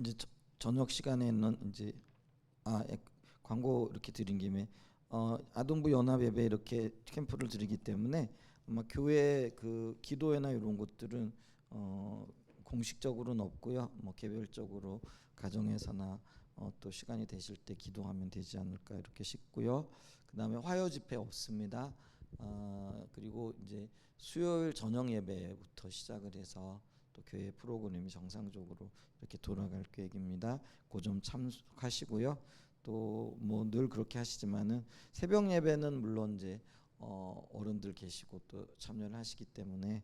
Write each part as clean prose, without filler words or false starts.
이제 저녁 시간에는 이제 광고 이렇게 드린 김에 아동부 연합예배 이렇게 캠프를 드리기 때문에 아마 교회 그 기도회나 이런 것들은 공식적으로는 없고요. 뭐 개별적으로 가정에서나 또 시간이 되실 때 기도하면 되지 않을까 이렇게 싶고요. 그다음에 화요 집회 없습니다. 그리고 이제 수요일 저녁 예배부터 시작을 해서 또 교회 프로그램이 정상적으로 이렇게 돌아갈 계획입니다. 그 점 참고하시고요. 또 뭐 늘 그렇게 하시지만은 새벽 예배는 물론 이제 어른들 계시고 또 참여를 하시기 때문에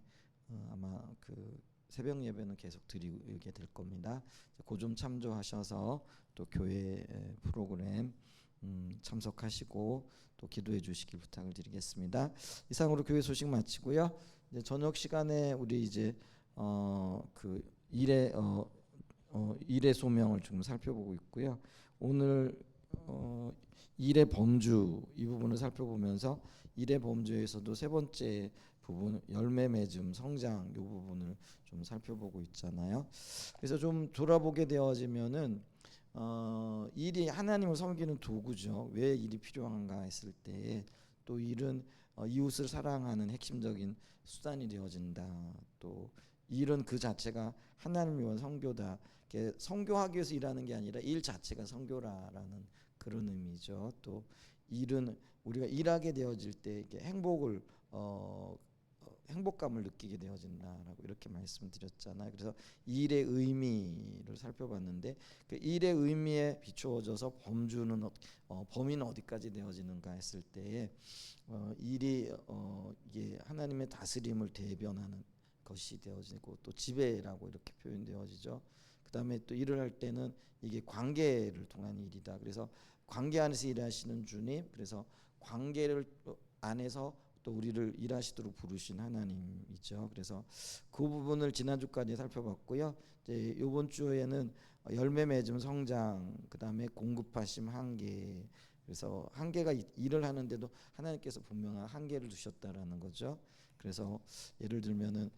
아마 그 새벽 예배는 계속 드리게 될 겁니다. 그 점 참조하셔서 또 교회 프로그램 참석하시고 또 기도해 주시길 부탁을 드리겠습니다. 이상으로 교회 소식 마치고요. 이제 저녁 시간에 우리 이제 그 일의 소명을 좀 살펴보고 있고요. 오늘 일의 범주 이 부분을 살펴보면서 일의 범주에서도 세 번째 부분 열매 맺음 성장 이 부분을 좀 살펴보고 있잖아요. 그래서 좀 돌아보게 되어지면은 일이 하나님을 섬기는 도구죠. 왜 일이 필요한가 했을 때 또 일은 이웃을 사랑하는 핵심적인 수단이 되어진다. 또 일은 그 자체가 하나님을 위한 선교다. 선교하기 위해서 일하는 게 아니라 일 자체가 선교라라는 그런 의미죠. 또 일은 우리가 일하게 되어질 때 이게 행복감을 느끼게 되어진다라고 이렇게 말씀드렸잖아요. 그래서 일의 의미를 살펴봤는데 그 일의 의미에 비추어져서 범위는 어디까지 되어지는가 했을 때에 일이 이게 하나님의 다스림을 대변하는 것이 되어지고 또 지배라고 이렇게 표현되어지죠. 그다음에 또 일을 할 때는 이게 관계를 통한 일이다. 그래서 관계 안에서 일하시는 주님, 그래서 관계를 안에서 또 우리를 일하시도록 부르신 하나님이죠. 그래서 그 부분을 지난주까지 살펴봤고요. 이제 이번 주에는 열매 맺음 성장, 그다음에 공급하심 한계. 그래서 한계가 일을 하는데도 하나님께서 분명한 한계를 두셨다라는 거죠. 그래서 예를 들면은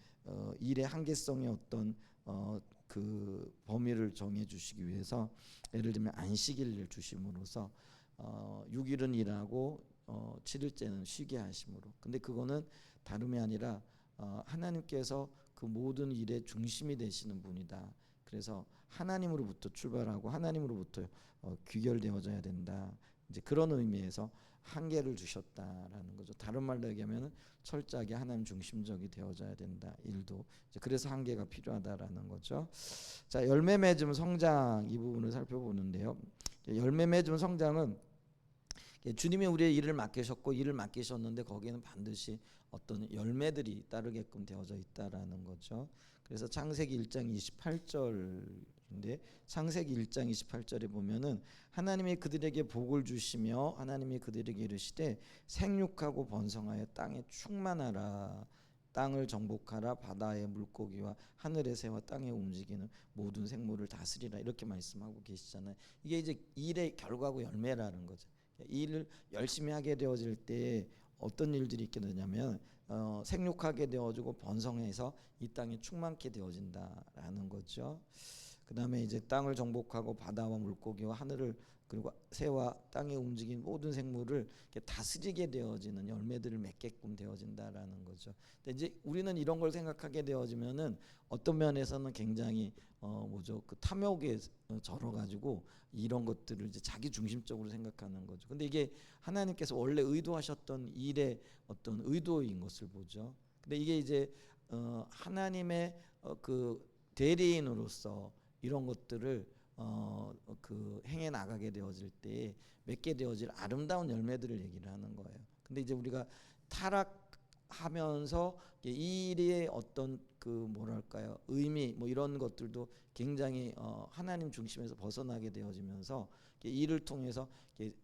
일의 한계성의 어떤 그 범위를 정해 주시기 위해서 예를 들면 안식일을 주심으로써 6일은 일하고 7일째는 쉬게 하심으로. 근데 그거는 다름이 아니라 하나님께서 그 모든 일의 중심이 되시는 분이다. 그래서 하나님으로부터 출발하고 하나님으로부터 귀결되어져야 된다. 이제 그런 의미에서 한계를 주셨다라는 거죠. 다른 말로 얘기하면 철저하게 하나님 중심적이 되어져야 된다. 일도 이제 그래서 한계가 필요하다라는 거죠. 자, 열매 맺음 성장 이 부분을 살펴보는데요. 열매 맺음 성장은 주님이 우리의 일을 맡기셨고 일을 맡기셨는데 거기에는 반드시 어떤 열매들이 따르게끔 되어져 있다라는 거죠. 그래서 창세기 1장 28절인데 창세기 1장 28절에 보면은 하나님이 그들에게 복을 주시며 하나님이 그들에게 이르시되 생육하고 번성하여 땅에 충만하라. 땅을 정복하라. 바다의 물고기와 하늘의 새와 땅에 움직이는 모든 생물을 다스리라. 이렇게 말씀하고 계시잖아요. 이게 이제 일의 결과고 열매라는 거죠. 일을 열심히 하게 되어질 때 어떤 일들이 있게 되냐면 생육하게 되어지고 번성해서 이 땅이 충만케 되어진다라는 거죠. 그 다음에 이제 땅을 정복하고 바다와 물고기와 하늘을 그리고 새와 땅에 움직인 모든 생물을 다스리게 되어지는 열매들을 맺게끔 되어진다라는 거죠. 근데 이제 우리는 이런 걸 생각하게 되어지면은 어떤 면에서는 굉장히 그 탐욕에 절어가지고 이런 것들을 이제 자기 중심적으로 생각하는 거죠. 근데 이게 하나님께서 원래 의도하셨던 일의 어떤 의도인 것을 보죠. 근데 이게 이제 하나님의 그 대리인으로서 이런 것들을 그 행해 나가게 되어질 때 맺게 되어질 아름다운 열매들을 얘기를 하는 거예요. 근데 이제 우리가 타락하면서 이 일의 어떤 그 뭐랄까요 의미 뭐 이런 것들도 굉장히 하나님 중심에서 벗어나게 되어지면서 일을 통해서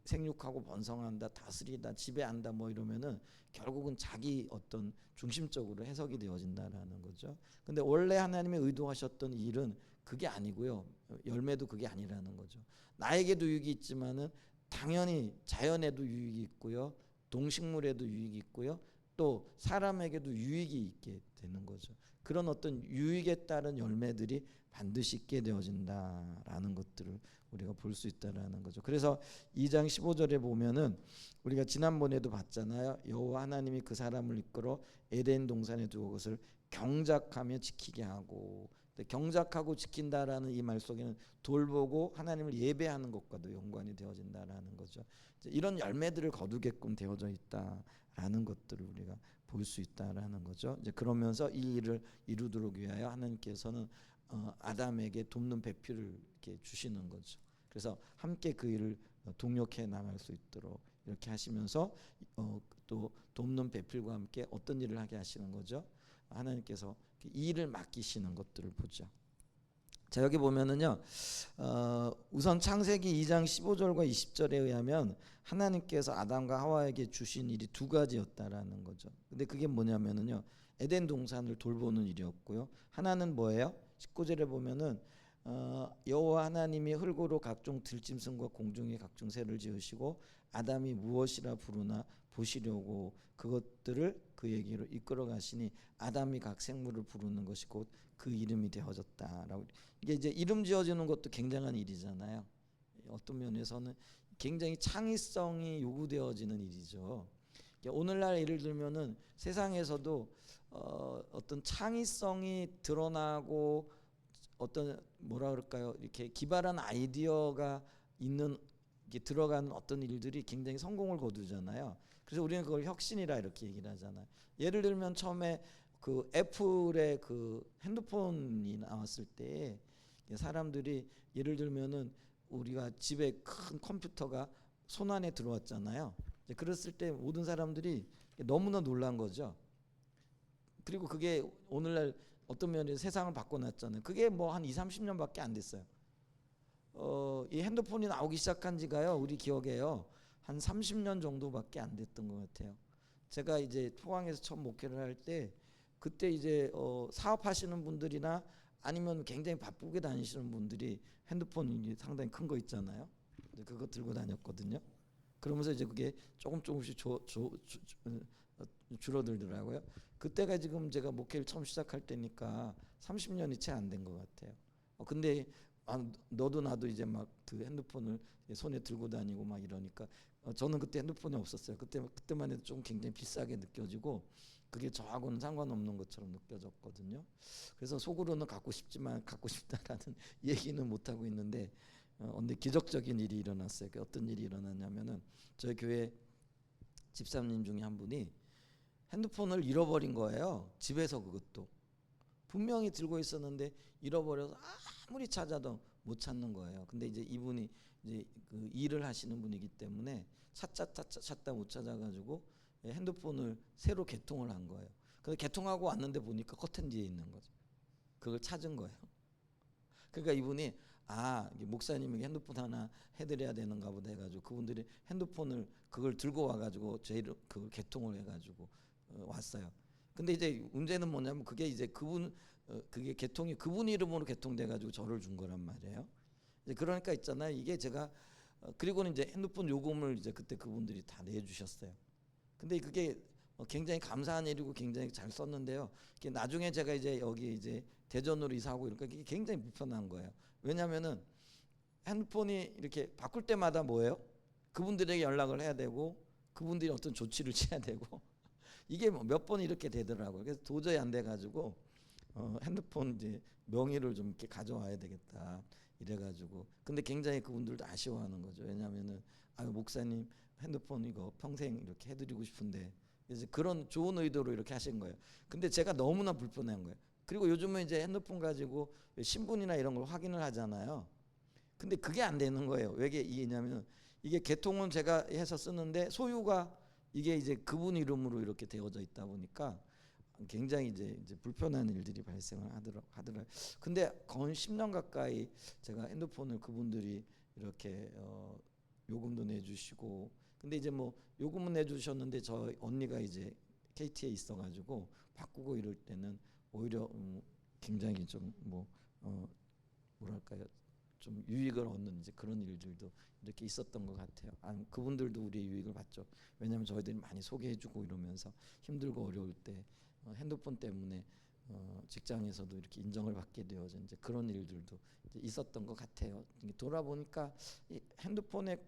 생육하고 번성한다, 다스리다, 지배한다 뭐 이러면은 결국은 자기 어떤 중심적으로 해석이 되어진다라는 거죠. 근데 원래 하나님이 의도하셨던 일은 그게 아니고요. 열매도 그게 아니라는 거죠. 나에게도 유익이 있지만은 당연히 자연에도 유익이 있고요. 동식물에도 유익이 있고요. 또 사람에게도 유익이 있게 되는 거죠. 그런 어떤 유익에 따른 열매들이 반드시 있게 되어진다라는 것들을 우리가 볼 수 있다라는 거죠. 그래서 2장 15절에 보면은 우리가 지난번에도 봤잖아요. 여호와 하나님이 그 사람을 이끌어 에덴 동산에 두어 그것을 경작하며 지키게 하고, 경작하고 지킨다라는 이 말 속에는 돌보고 하나님을 예배하는 것과도 연관이 되어진다라는 거죠. 이런 열매들을 거두게끔 되어져 있다라는 것들을 우리가 볼 수 있다라는 거죠. 이제 그러면서 이 일을 이루도록 위하여 하나님께서는 아담에게 돕는 배필을 이렇게 주시는 거죠. 그래서 함께 그 일을 동력해 나갈 수 있도록 이렇게 하시면서 또 돕는 배필과 함께 어떤 일을 하게 하시는 거죠? 하나님께서 이 일을 맡기시는 것들을 보죠. 자, 여기 보면은요, 우선 창세기 2장 15절과 20절에 의하면 하나님께서 아담과 하와에게 주신 일이 두 가지였다라는 거죠. 근데 그게 뭐냐면은요, 에덴 동산을 돌보는 일이었고요. 하나는 뭐예요? 19절에 보면은 여호와 하나님이 흙으로 각종 들짐승과 공중의 각종 새를 지으시고 아담이 무엇이라 부르나 보시려고 그것들을 그에게로 이끌어 가시니 아담이 각 생물을 부르는 것이 곧 그 이름이 되어졌다라고. 이게 이제 이름 지어주는 것도 굉장한 일이잖아요. 어떤 면에서는 굉장히 창의성이 요구되어지는 일이죠. 오늘날 예를 들면은 세상에서도 어떤 창의성이 드러나고 어떤 뭐라 그럴까요? 이렇게 기발한 아이디어가 있는 게 들어가는 어떤 일들이 굉장히 성공을 거두잖아요. 그래서 우리는 그걸 혁신이라 이렇게 얘기를 하잖아요. 예를 들면 처음에 그 애플의 그 핸드폰이 나왔을 때 사람들이 예를 들면은 우리가 집에 큰 컴퓨터가 손 안에 들어왔잖아요. 그랬을 때 모든 사람들이 너무나 놀란 거죠. 그리고 그게 오늘날 어떤 면에서 세상을 바꿔놨잖아요. 그게 뭐 한 20-30년밖에 안 됐어요. 이 핸드폰이 나오기 시작한 지가요, 우리 기억에요, 한 30년 정도밖에 안 됐던 것 같아요. 제가 이제 포항에서 처음 목회를 할 때 그때 이제 사업하시는 분들이나 아니면 굉장히 바쁘게 다니시는 분들이 핸드폰이 상당히 큰 거 있잖아요. 그거 들고 다녔거든요. 그러면서 이제 그게 조금씩 줄어들더라고요. 그때가 지금 제가 목회를 처음 시작할 때니까 30년이 채 안 된 것 같아요. 근데 너도 나도 이제 막 그 핸드폰을 손에 들고 다니고 막 이러니까 저는 그때 핸드폰이 없었어요. 그때만 해도 좀 굉장히 비싸게 느껴지고 그게 저하고는 상관없는 것처럼 느껴졌거든요. 그래서 속으로는 갖고 싶지만 갖고 싶다라는 얘기는 못 하고 있는데 근데 기적적인 일이 일어났어요. 어떤 일이 일어났냐면은 저희 교회 집사님 중에 한 분이 핸드폰을 잃어버린 거예요. 집에서 그것도 분명히 들고 있었는데 잃어버려서 아무리 찾아도 못 찾는 거예요. 근데 이제 이분이 이제 그 일을 하시는 분이기 때문에 찾다 못 찾아가지고 핸드폰을 새로 개통을 한 거예요. 그래서 개통하고 왔는데 보니까 커튼 뒤에 있는 거죠. 그걸 찾은 거예요. 그러니까 이분이 목사님에게 핸드폰 하나 해드려야 되는가 보다 해가지고 그분들이 핸드폰을 그걸 들고 와가지고 저희를 그걸 개통을 해가지고 왔어요. 근데 이제 문제는 뭐냐면 그게 이제 그게 개통이 그분 이름으로 개통돼가지고 저를 준 거란 말이에요. 이제 그러니까 있잖아요. 이게 제가 그리고는 이제 핸드폰 요금을 이제 그때 그분들이 다 내주셨어요. 근데 그게 굉장히 감사한 일이고 굉장히 잘 썼는데요. 나중에 제가 이제 여기 이제 대전으로 이사하고 이러니까 이게 굉장히 불편한 거예요. 왜냐하면은 핸드폰이 이렇게 바꿀 때마다 뭐예요? 그분들에게 연락을 해야 되고 그분들이 어떤 조치를 취해야 되고 이게 몇 번 이렇게 되더라고요. 그래서 도저히 안 돼가지고 핸드폰 이제 명의를 좀 이렇게 가져와야 되겠다 이래가지고 근데 굉장히 그분들도 아쉬워하는 거죠. 왜냐하면은 목사님 핸드폰 이거 평생 이렇게 해드리고 싶은데 그래서 그런 좋은 의도로 이렇게 하신 거예요. 근데 제가 너무나 불편한 거예요. 그리고 요즘은 이제 핸드폰 가지고 신분이나 이런 걸 확인을 하잖아요. 근데 그게 안 되는 거예요. 왜 이게냐면 이게 개통은 제가 해서 쓰는데 소유가 이게 이제 그분 이름으로 이렇게 되어져 있다 보니까 굉장히 이제 불편한 일들이 발생을 하더라고요. 근데 거의 10년 가까이 제가 핸드폰을 그분들이 이렇게 요금도 내주시고 근데 이제 뭐 요금은 내주셨는데 저 언니가 이제 KT에 있어가지고 바꾸고 이럴 때는 오히려 굉장히 좀 뭐랄까요 좀 유익을 얻는 이제 그런 일들도 이렇게 있었던 것 같아요. 그분들도 우리의 유익을 봤죠. 왜냐하면 저희들이 많이 소개해주고 이러면서 힘들고 어려울 때 핸드폰 때문에 직장에서도 이렇게 인정을 받게 되어진 이제 그런 일들도 이제 있었던 것 같아요. 돌아보니까 이 핸드폰에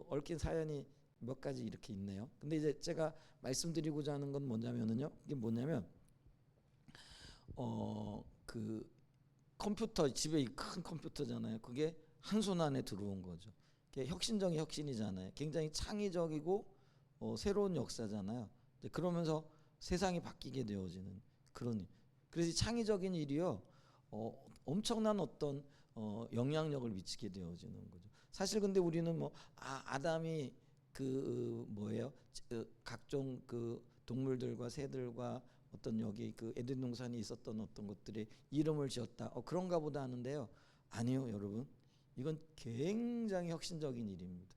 얽힌 사연이 몇 가지 이렇게 있네요. 근데 이제 제가 말씀드리고자 하는 건 뭐냐면은요. 이게 뭐냐면 그 컴퓨터 집에 큰 컴퓨터잖아요. 그게 한 손 안에 들어온 거죠. 그게 혁신적인 혁신이잖아요. 굉장히 창의적이고 새로운 역사잖아요. 그러면서 세상이 바뀌게 되어지는 그런 일. 그래서 창의적인 일이요 엄청난 어떤 영향력을 미치게 되어지는 거죠. 사실 근데 우리는 뭐 아담이 그 뭐예요? 각종 그 동물들과 새들과 어떤 여기 그 에덴 동산에 있었던 어떤 것들의 이름을 지었다. 그런가 보다 하는데요. 아니요, 여러분. 이건 굉장히 혁신적인 일입니다.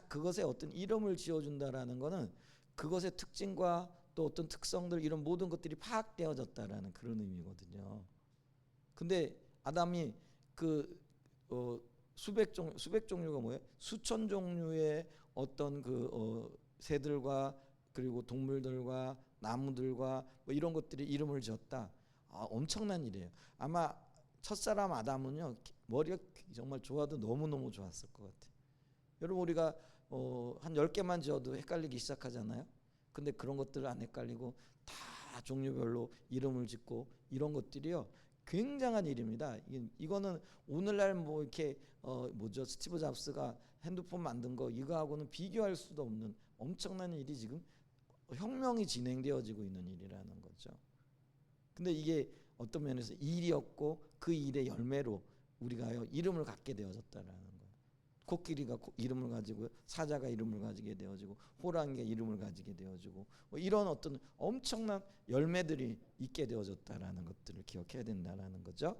그것에 어떤 이름을 지어준다라는 것은 그것의 특징과 또 어떤 특성들 이런 모든 것들이 파악되어졌다라는 그런 의미거든요. 근데 아담이 그 수백 종류가 뭐예요? 수천 종류의 어떤 그 새들과 그리고 동물들과 나무들과 뭐 이런 것들이 이름을 지었다. 엄청난 일이에요. 아마 첫사람 아담은요 머리가 정말 좋아도 너무너무 좋았을 것 같아요. 여러분 우리가 한 10개만 지어도 헷갈리기 시작하잖아요. 근데 그런 것들을 안 헷갈리고 다 종류별로 이름을 짓고 이런 것들이요 굉장한 일입니다. 이거는 오늘날 뭐 이렇게 뭐죠 스티브 잡스가 핸드폰 만든 거 이거하고는 비교할 수도 없는 엄청난 일이 지금 혁명이 진행되어지고 있는 일이라는 거죠. 근데 이게 어떤 면에서 일이었고 그 일의 열매로 우리가요 이름을 갖게 되어졌다라는 거예요. 코끼리가 이름을 가지고 사자가 이름을 가지게 되어지고 호랑이가 이름을 가지게 되어지고 뭐 이런 어떤 엄청난 열매들이 있게 되어졌다라는 것들을 기억해야 된다라는 거죠.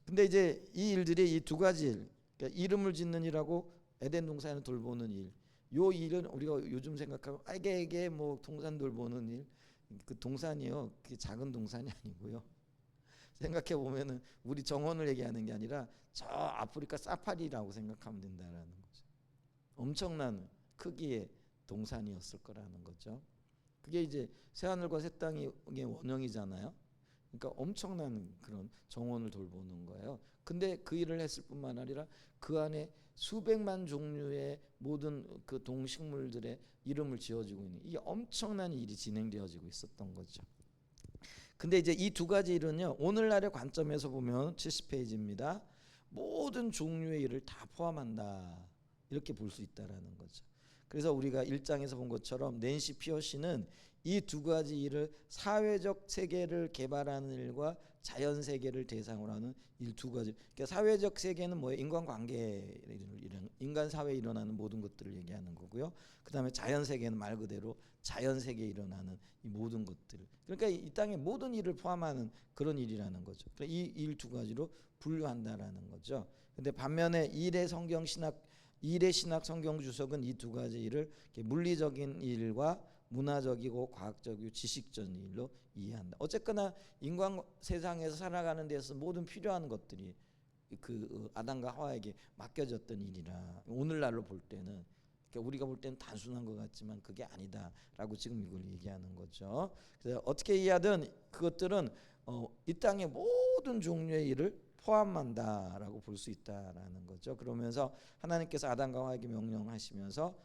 근데 이제 이 일들이 이 두 가지 일, 그러니까 이름을 짓는 일하고 에덴 동산을 돌보는 일, 요 일은 우리가 요즘 생각하면 이게 뭐 동산 돌보는 일, 그 동산이요, 그 작은 동산이 아니고요. 생각해 보면은 우리 정원을 얘기하는 게 아니라 저 아프리카 사파리라고 생각하면 된다라는 거죠. 엄청난 크기의 동산이었을 거라는 거죠. 그게 이제 새하늘과 새 땅의 원형이잖아요. 그러니까 엄청난 그런 정원을 돌보는 거예요. 근데 그 일을 했을 뿐만 아니라 그 안에 수백만 종류의 모든 그 동식물들의 이름을 지어지고 있는 이 엄청난 일이 진행되어지고 있었던 거죠. 근데 이제 이 두 가지 일은요 오늘날의 관점에서 보면 70페이지입니다. 모든 종류의 일을 다 포함한다 이렇게 볼 수 있다라는 거죠. 그래서 우리가 1장에서 본 것처럼 낸시 피어시는 이 두 가지 일을 사회적 세계를 개발하는 일과 자연 세계를 대상으로 하는 일 두 가지. 그러니까 사회적 세계는 뭐예요? 인간관계, 인간 사회에 일어나는 모든 것들을 얘기하는 거고요. 그다음에 자연 세계는 말 그대로 자연 세계에 일어나는 이 모든 것들. 그러니까 이 땅의 모든 일을 포함하는 그런 일이라는 거죠. 그러니까 이 일 두 가지로 분류한다라는 거죠. 근데 반면에 일의 신학 성경 주석은 이 두 가지 일을 물리적인 일과 문화적이고 과학적이고 지식적인 일로 이해한다. 어쨌거나 인간 세상에서 살아가는 데서 모든 필요한 것들이 그 아담과 하와에게 맡겨졌던 일이라 오늘날로 볼 때는 그러니까 우리가 볼 때는 단순한 것 같지만 그게 아니다라고 지금 이걸 얘기하는 거죠. 그래서 어떻게 이해하든 그것들은 이 땅의 모든 종류의 일을 포함한다라고 볼 수 있다라는 거죠. 그러면서 하나님께서 아담과 하와에게 명령하시면서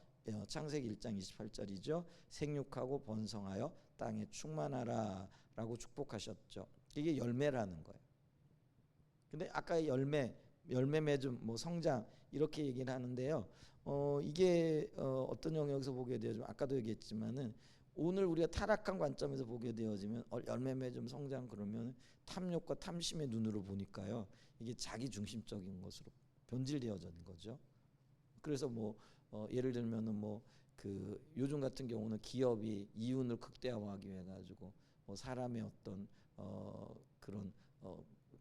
창세기 1장 28절이죠. 생육하고 번성하여 땅에 충만하라라고 축복하셨죠. 이게 열매라는 거예요. 근데 아까 열매 맺음 뭐 성장 이렇게 얘기를 하는데요. 이게 어떤 영역에서 보게 되어지면 아까도 얘기했지만은 오늘 우리가 타락한 관점에서 보게 되어지면 열매 맺음 성장 그러면 탐욕과 탐심의 눈으로 보니까요. 이게 자기 중심적인 것으로 변질되어진 거죠. 그래서 뭐 예를 들면은 뭐 그 요즘 같은 경우는 기업이 이윤을 극대화하기 위해 가지고 뭐 사람의 어떤 그런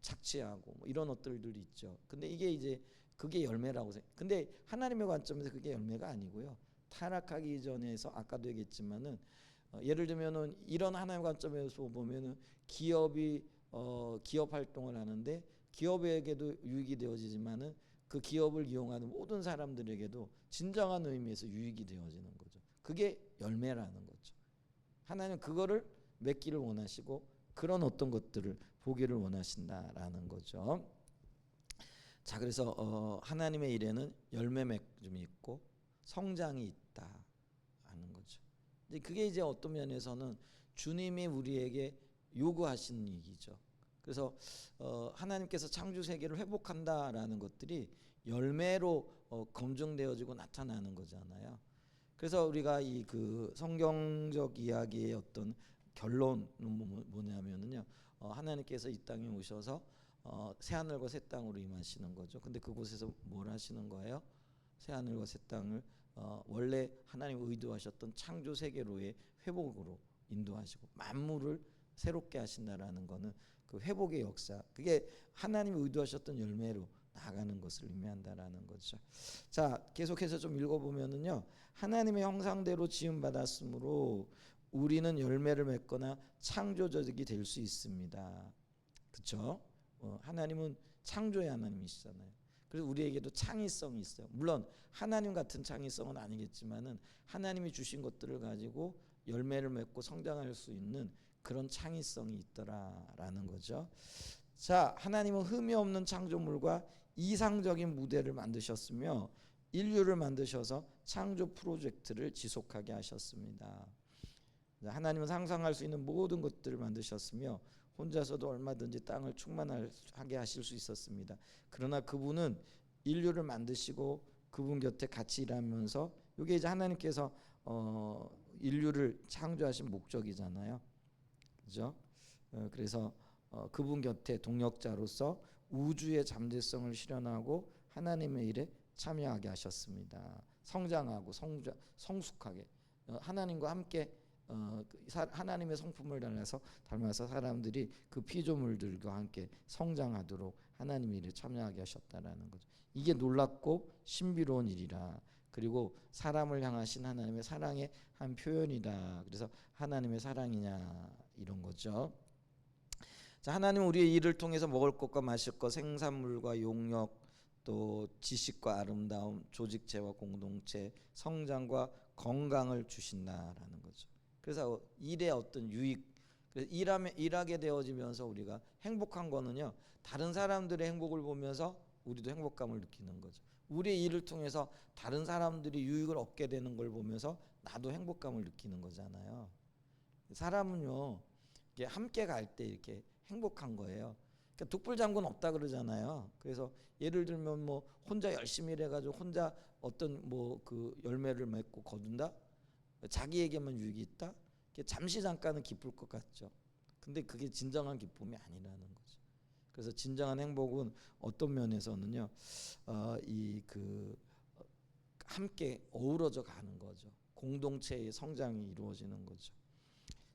착취하고 뭐 이런 것들이 있죠. 근데 이게 이제 그게 열매라고 근데 하나님의 관점에서 그게 열매가 아니고요. 타락하기 전에서 아까도 얘기했지만은 예를 들면은 이런 하나님의 관점에서 보면은 기업이 기업 활동을 하는데 기업에게도 유익이 되어지지만은 그 기업을 이용하는 모든 사람들에게도 진정한 의미에서 유익이 되어지는 거죠. 그게 열매라는 거죠. 하나님은 그거를 맺기를 원하시고 그런 어떤 것들을 보기를 원하신다라는 거죠. 자, 그래서 하나님의 일에는 열매 맺음이 있고 성장이 있다 하는 거죠. 근데 그게 이제 어떤 면에서는 주님이 우리에게 요구하신 얘기죠. 그래서 하나님께서 창조 세계를 회복한다라는 것들이 열매로 검증되어지고 나타나는 거잖아요. 그래서 우리가 이 그 성경적 이야기의 어떤 결론은 뭐냐면은요, 하나님께서 이 땅에 오셔서 새 하늘과 새 땅으로 임하시는 거죠. 근데 그곳에서 뭘 하시는 거예요? 새 하늘과 새 땅을 원래 하나님 의도하셨던 창조 세계로의 회복으로 인도하시고 만물을 새롭게 하신다라는 거는 그 회복의 역사, 그게 하나님이 의도하셨던 열매로 나아가는 것을 의미한다라는 거죠. 자, 계속해서 좀 읽어보면은요, 하나님의 형상대로 지음받았으므로 우리는 열매를 맺거나 창조적이 될 수 있습니다. 그렇죠? 하나님은 창조의 하나님이시잖아요. 그래서 우리에게도 창의성이 있어요. 물론 하나님 같은 창의성은 아니겠지만은 하나님이 주신 것들을 가지고 열매를 맺고 성장할 수 있는 그런 창의성이 있더라라는 거죠. 자, 하나님은 흠이 없는 창조물과 이상적인 무대를 만드셨으며 인류를 만드셔서 창조 프로젝트를 지속하게 하셨습니다. 하나님은 상상할 수 있는 모든 것들을 만드셨으며 혼자서도 얼마든지 땅을 충만하게 하실 수 있었습니다. 그러나 그분은 인류를 만드시고 그분 곁에 같이 일하면서, 이게 이제 하나님께서 인류를 창조하신 목적이잖아요. 그죠? 그래서 그분 곁에 동역자로서 우주의 잠재성을 실현하고 하나님의 일에 참여하게 하셨습니다. 성장하고 성숙하게 하나님과 함께 하나님의 성품을 닮아서 사람들이 그 피조물들과 함께 성장하도록 하나님의 일에 참여하게 하셨다라는 거죠. 이게 놀랍고 신비로운 일이라. 그리고 사람을 향하신 하나님의 사랑의 한 표현이다. 그래서 하나님의 사랑이냐 이런 거죠. 자, 하나님은 우리의 일을 통해서 먹을 것과 마실 것, 생산물과 용역, 또 지식과 아름다움, 조직체와 공동체, 성장과 건강을 주신다라는 거죠. 그래서 일의 어떤 유익, 그래서 일하게 되어지면서 우리가 행복한 거는요, 다른 사람들의 행복을 보면서 우리도 행복감을 느끼는 거죠. 우리의 일을 통해서 다른 사람들이 유익을 얻게 되는 걸 보면서 나도 행복감을 느끼는 거잖아요. 사람은요, 이게 함께 갈 때 이렇게 행복한 거예요. 그러니까 독불장군 없다 그러잖아요. 그래서 예를 들면 뭐 혼자 열심히 일해가지고 혼자 어떤 뭐 그 열매를 맺고 거둔다, 자기에게만 유익이 있다, 잠시 잠깐은 기쁠 것 같죠. 근데 그게 진정한 기쁨이 아니라는 거죠. 그래서 진정한 행복은 어떤 면에서는요, 이 그 함께 어우러져 가는 거죠. 공동체의 성장이 이루어지는 거죠.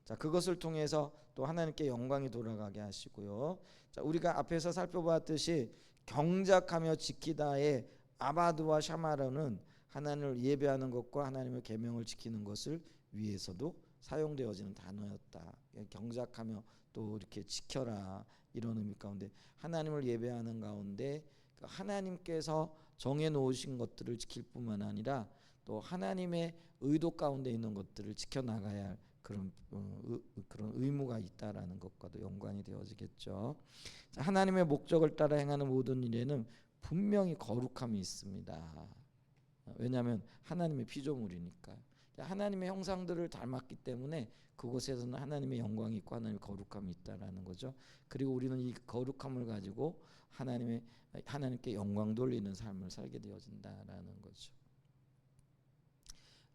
자, 그것을 통해서 또 하나님께 영광이 돌아가게 하시고요. 자, 우리가 앞에서 살펴봤듯이 경작하며 지키다의 아바드와 샤마르는 하나님을 예배하는 것과 하나님의 계명을 지키는 것을 위해서도 사용되어지는 단어였다. 경작하며 또 이렇게 지켜라, 이런 의미 가운데 하나님을 예배하는 가운데 하나님께서 정해 놓으신 것들을 지킬 뿐만 아니라 또 하나님의 의도 가운데 있는 것들을 지켜나가야 할 그런 의무가 있다라는 것과도 연관이 되어지겠죠. 하나님의 목적을 따라 행하는 모든 일에는 분명히 거룩함이 있습니다. 왜냐하면 하나님의 피조물이니까요. 하나님의 형상들을 닮았기 때문에 그곳에서는 하나님의 영광이 있고 하나님의 거룩함이 있다라는 거죠. 그리고 우리는 이 거룩함을 가지고 하나님께 영광 돌리는 삶을 살게 되어진다라는 거죠.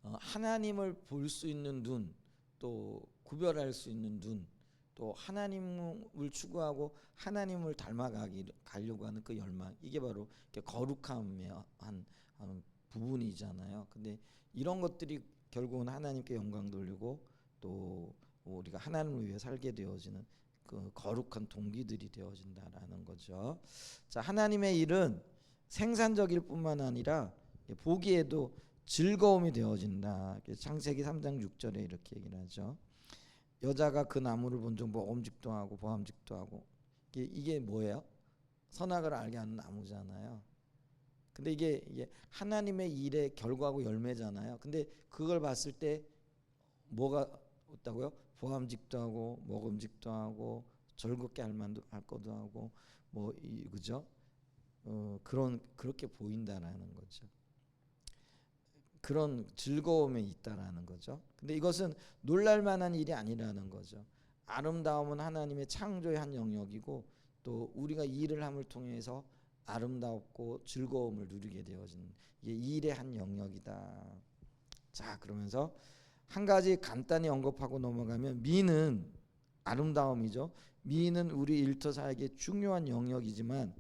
하나님을 볼 수 있는 눈, 또 구별할 수 있는 눈, 또 하나님을 추구하고 하나님을 닮아가려고 하는 그 열망, 이게 바로 거룩함의 한 부분이잖아요. 근데 이런 것들이 결국은 하나님께 영광 돌리고 또 우리가 하나님을 위해 살게 되어지는 그 거룩한 동기들이 되어진다라는 거죠. 자, 하나님의 일은 생산적일 뿐만 아니라 보기에도 즐거움이 되어진다. 창세기 3장 6절에 이렇게 얘기를 하죠. 여자가 그 나무를 본 적 먹음직도 하고 보암직도 하고, 이게 뭐예요? 선악을 알게 하는 나무잖아요. 근데 이게 하나님의 일의 결과고 열매잖아요. 근데 그걸 봤을 때 뭐가 어떠고요? 보암직도 하고 먹음직도 하고 즐겁게 할 만도 할 것도 하고 뭐 그죠? 그렇게 보인다라는 거죠. 그런 즐거움에 있다라는 거죠. 근데 이것은 놀랄 만한 일이 아니라는 거죠. 아름다움은 하나님의 창조의 한 영역이고 또 우리가 이 일을 함을 통해서 아름답고 즐거움을 누리게 되어지는 이게 일의 한 영역이다. 자, 그러면서 한 가지 간단히 언급하고 넘어가면 미는 아름다움이죠. 미는 우리 일터사에게 중요한 영역이지만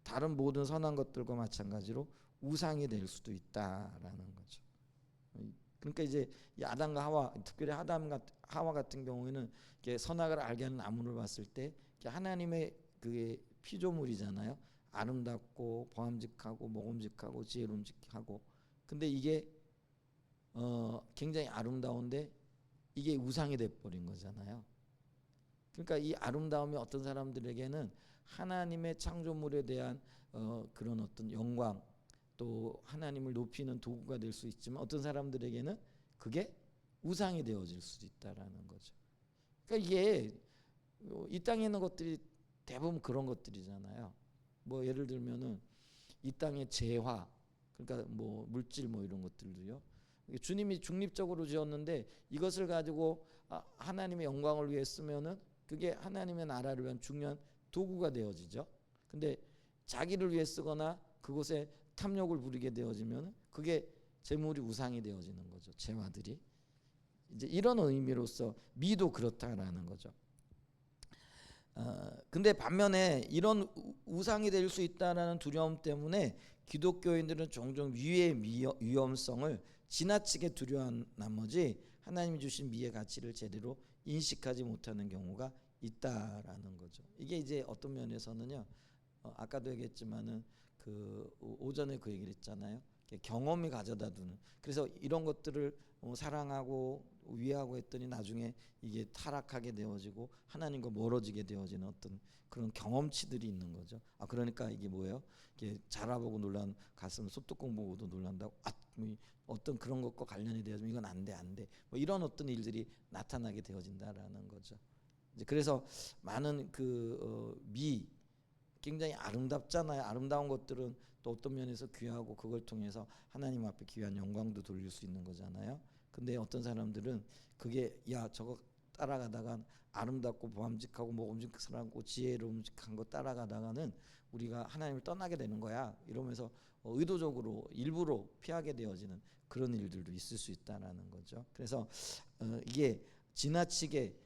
다른 모든 선한 것들과 마찬가지로 우상이 될 수도 있다라는 거죠. 그러니까 이제 이 아담과 하와, 특별히 하와 같은 경우에는 선악을 알게 하는 나무를 봤을 때 하나님의 그게 피조물이잖아요. 아름답고 보암직하고 먹음직하고 지혜로움직하고. 근데 이게 굉장히 아름다운데 이게 우상이 돼 버린 거잖아요. 그러니까 이 아름다움이 어떤 사람들에게는 하나님의 창조물에 대한 그런 어떤 영광 또 하나님을 높이는 도구가 될 수 있지만 어떤 사람들에게는 그게 우상이 되어질 수도 있다라는 거죠. 그러니까 이게 이 땅에 있는 것들이 대부분 그런 것들이잖아요. 뭐 예를 들면은 이 땅의 재화, 그러니까 뭐 물질 뭐 이런 것들도요. 주님이 중립적으로 지었는데 이것을 가지고 하나님의 영광을 위해 쓰면은 그게 하나님의 나라를 위한 중요한 도구가 되어지죠. 근데 자기를 위해 쓰거나 그곳에 탐욕을 부리게 되어지면 그게 재물이 우상이 되어지는 거죠. 재화들이. 이제 이런 의미로서 미도 그렇다라는 거죠. 근데 반면에 이런 우상이 될 수 있다라는 두려움 때문에 기독교인들은 종종 미의 위험성을 지나치게 두려워한 나머지 하나님이 주신 미의 가치를 제대로 인식하지 못하는 경우가 있다라는 거죠. 이게 이제 어떤 면에서는요. 아까도 얘기했지만은 그 오전에 그 얘기를 했잖아요. 경험이 가져다 두는. 그래서 이런 것들을 사랑하고 위하고 했더니 나중에 이게 타락하게 되어지고 하나님과 멀어지게 되어지는 어떤 그런 경험치들이 있는 거죠. 그러니까 이게 뭐예요? 이게 자라보고 놀란 가슴 소뚜껑 보고도 놀란다고. 어떤 그런 것과 관련이 되어지면 이건 안 돼, 안 돼. 뭐 이런 어떤 일들이 나타나게 되어진다라는 거죠. 이제 그래서 많은 미 굉장히 아름답잖아요. 아름다운 것들은 또 어떤 면에서 귀하고 그걸 통해서 하나님 앞에 귀한 영광도 돌릴 수 있는 거잖아요. 근데 어떤 사람들은 그게 저거 따라가다가 아름답고 보암직하고 먹음직하고 지혜로움직한 거 따라가다가는 우리가 하나님을 떠나게 되는 거야. 이러면서 의도적으로 일부러 피하게 되어지는 그런 일들도 있을 수 있다라는 거죠. 그래서 이게 지나치게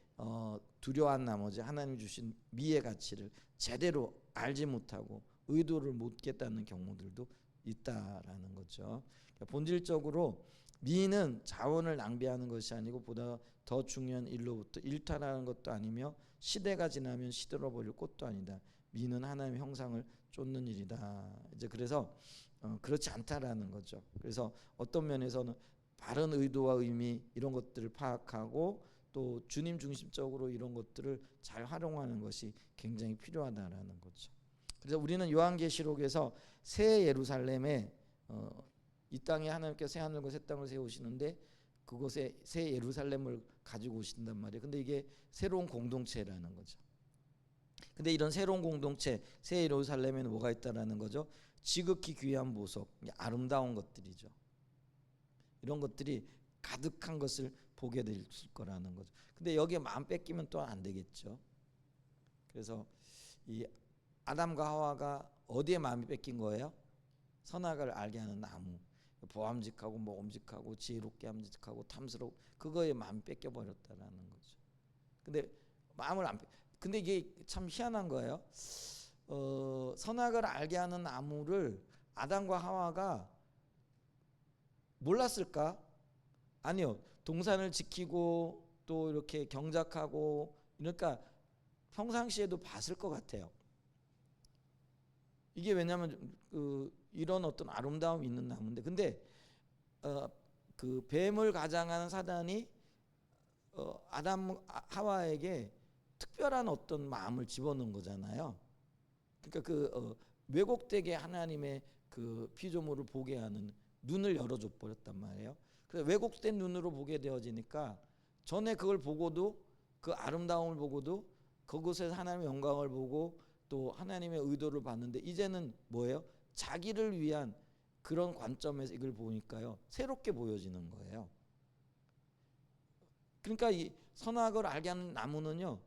두려워한 나머지 하나님 주신 미의 가치를 제대로 알지 못하고 의도를 못겠다는 경우들도 있다라는 거죠. 그러니까 본질적으로 미는 자원을 낭비하는 것이 아니고 보다 더 중요한 일로부터 일탈하는 것도 아니며 시대가 지나면 시들어 버릴 것도 아니다. 미는 하나님의 형상을 쫓는 일이다. 이제 그래서 그렇지 않다라는 거죠. 그래서 어떤 면에서는 바른 의도와 의미 이런 것들을 파악하고 또 주님 중심적으로 이런 것들을 잘 활용하는 것이 굉장히 필요하다라는 거죠. 그래서 우리는 요한계시록에서 새 예루살렘에 이 땅에 하나님께서 새 하늘과 새 땅을 세우시는데 그곳에 새 예루살렘을 가지고 오신단 말이에요. 근데 이게 새로운 공동체라는 거죠. 근데 이런 새로운 공동체 새 예루살렘에는 뭐가 있다라는 거죠? 지극히 귀한 보석, 아름다운 것들이죠. 이런 것들이 가득한 것을 보게 될 거라는 거죠. 근데 여기에 마음 뺏기면 또 안 되겠죠. 그래서 이 아담과 하와가 어디에 마음이 뺏긴 거예요? 선악을 알게 하는 나무, 보암직하고 먹음직하고 지혜롭게 함직하고 탐스러워 그거에 마음이 뺏겨 버렸다라는 거죠. 근데 마음을 안 근데 이게 참 희한한 거예요. 선악을 알게 하는 나무를 아담과 하와가 몰랐을까? 아니요. 동산을 지키고 또 이렇게 경작하고 그러니까 평상시에도 봤을 것 같아요. 이게 왜냐하면 이런 어떤 아름다움이 있는 나무인데 근데 그 뱀을 가장하는 사단이 아담 하와에게 특별한 어떤 마음을 집어넣은 거잖아요. 그러니까 왜곡되게 하나님의 그 피조물을 보게 하는 눈을 열어줘 버렸단 말이에요. 그래서 왜곡된 눈으로 보게 되어지니까 전에 그걸 보고도 그 아름다움을 보고도 그곳에서 하나님의 영광을 보고 또 하나님의 의도를 봤는데 이제는 뭐예요? 자기를 위한 그런 관점에서 이걸 보니까요 새롭게 보여지는 거예요. 그러니까 이 선악을 알게 하는 나무는요